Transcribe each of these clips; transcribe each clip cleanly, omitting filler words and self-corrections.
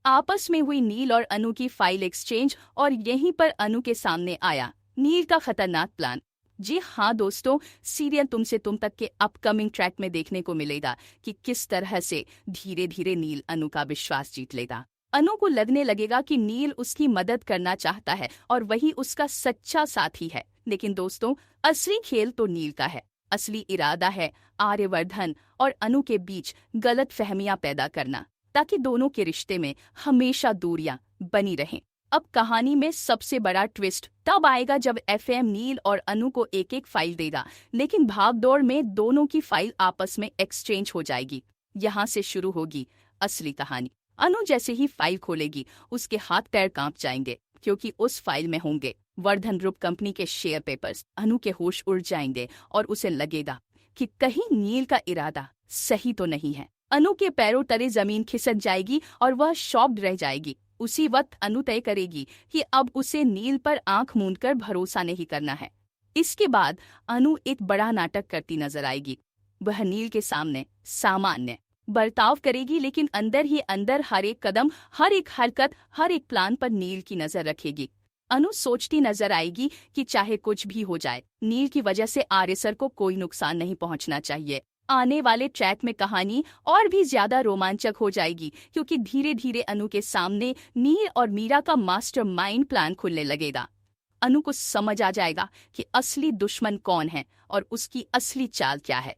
आपस में हुई नील और अनु की फाइल एक्सचेंज और यहीं पर अनु के सामने आया नील का खतरनाक प्लान। जी हाँ दोस्तों, सीरियल तुमसे तुम तक के अपकमिंग ट्रैक में देखने को मिलेगा कि किस तरह से धीरे धीरे नील अनु का विश्वास जीत लेगा। अनु को लगने लगेगा कि नील उसकी मदद करना चाहता है और वही उसका सच्चा साथी है। लेकिन दोस्तों, असली खेल तो नील का है। असली इरादा है आर्यवर्धन और अनु के बीच गलत फहमियां पैदा करना, ताकि दोनों के रिश्ते में हमेशा दूरियां बनी रहें। अब कहानी में सबसे बड़ा ट्विस्ट तब आएगा जब एफएम नील और अनु को एक एक फाइल देगा, लेकिन भागदौड़ में दोनों की फाइल आपस में एक्सचेंज हो जाएगी। यहाँ से शुरू होगी असली कहानी। अनु जैसे ही फाइल खोलेगी उसके हाथ पैर कांप जाएंगे, क्योंकि उस फाइल में होंगे वर्धन ग्रुप कंपनी के शेयर पेपर्स। अनु के होश उड़ जाएंगे और उसे लगेगा कि कहीं नील का इरादा सही तो नहीं है। अनु के पैरों तले जमीन खिसक जाएगी और वह शॉक्ड रह जाएगी। उसी वक्त अनु तय करेगी कि अब उसे नील पर आंख मूंदकर भरोसा नहीं करना है। इसके बाद अनु एक बड़ा नाटक करती नजर आएगी। वह नील के सामने सामान्य बर्ताव करेगी, लेकिन अंदर ही अंदर हर एक कदम, हर एक हरकत, हर एक प्लान पर नील की नजर रखेगी। अनु सोचती नजर आएगी कि चाहे कुछ भी हो जाए, नील की वजह से आर्य सर को कोई नुकसान नहीं पहुंचना चाहिए। आने वाले ट्रैक में कहानी और भी ज्यादा रोमांचक हो जाएगी, क्योंकि धीरे धीरे अनु के सामने नील और मीरा का मास्टरमाइंड प्लान खुलने लगेगा। अनु को समझ आ जाएगा कि असली दुश्मन कौन है और उसकी असली चाल क्या है।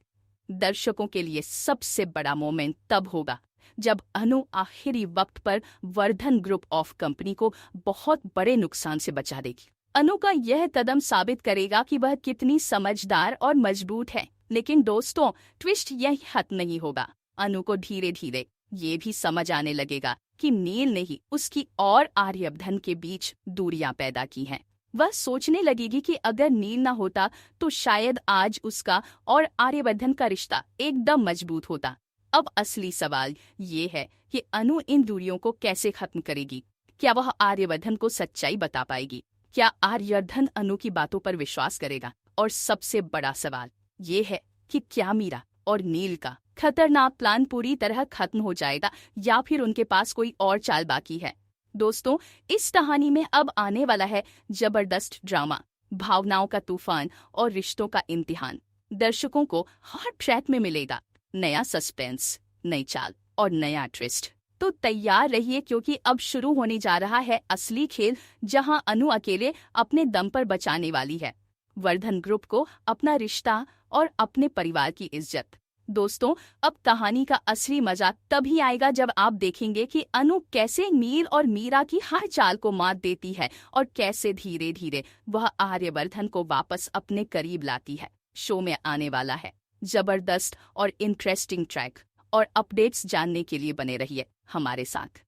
दर्शकों के लिए सबसे बड़ा मोमेंट तब होगा जब अनु आखिरी वक्त पर वर्धन ग्रुप ऑफ कंपनी को बहुत बड़े नुकसान से बचा देगी। अनु का यह कदम साबित करेगा कि वह कितनी समझदार और मजबूत है। लेकिन दोस्तों, ट्विस्ट यही खत्म नहीं होगा। अनु को धीरे धीरे ये भी समझ आने लगेगा कि नील ने ही उसकी और आर्यवर्धन के बीच दूरियां पैदा की हैं। वह सोचने लगेगी कि अगर नील न होता तो शायद आज उसका और आर्यवर्धन का रिश्ता एकदम मजबूत होता। अब असली सवाल ये है कि अनु इन दूरियों को कैसे खत्म करेगी। क्या वह आर्यवर्धन को सच्चाई बता पाएगी? क्या आर्यवर्धन अनु की बातों पर विश्वास करेगा? और सबसे बड़ा सवाल ये है कि क्या मीरा और नील का खतरनाक प्लान पूरी तरह खत्म हो जाएगा या फिर उनके पास कोई और चाल बाकी है। दोस्तों, इस कहानी में अब आने वाला है जबरदस्त ड्रामा, भावनाओं का तूफान और रिश्तों का इम्तिहान। दर्शकों को हर ट्रैक में मिलेगा नया सस्पेंस, नई चाल और नया ट्विस्ट। तो तैयार रहिए, क्योंकि अब शुरू होने जा रहा है असली खेल, जहां अनु अकेले अपने दम पर बचाने वाली है वर्धन ग्रुप को, अपना रिश्ता और अपने परिवार की इज्जत। दोस्तों, अब कहानी का असली मजा तभी आएगा जब आप देखेंगे कि अनु कैसे नील और मीरा की हर चाल को मात देती है और कैसे धीरे धीरे वह आर्यवर्धन को वापस अपने करीब लाती है। शो में आने वाला है जबरदस्त और इंटरेस्टिंग ट्रैक, और अपडेट्स जानने के लिए बने रहिए हमारे साथ।